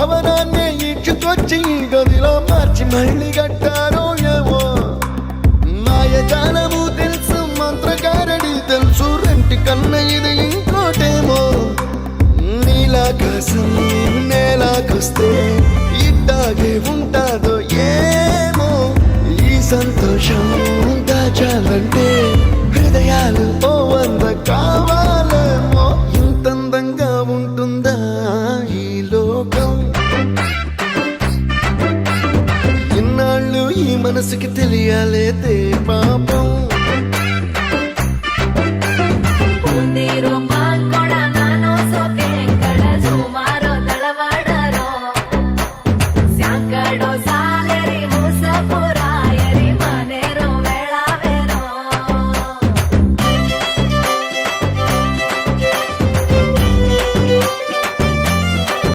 భవనాన్ని ఇచ్చుకొచ్చి గదిలో మార్చి మళ్ళీ కట్టారో ఏమో మాయజాలము తెలుసు మంత్రకారడి తెలుసు రెంటి కన్న ఇది ఇంకోటేమో నీలాకాశం నేలాకొస్తే ఇట్టాగే ఉంటాదో ఏమో ఈ సంతోషం దాచాలంటే హృదయాలు ఓ వంద కావాలేమో ఇంతందంగా ఉంటుందా ఈ లోకం ఇన్నాళ్ళు ఈ మనసుకి తెలియాలే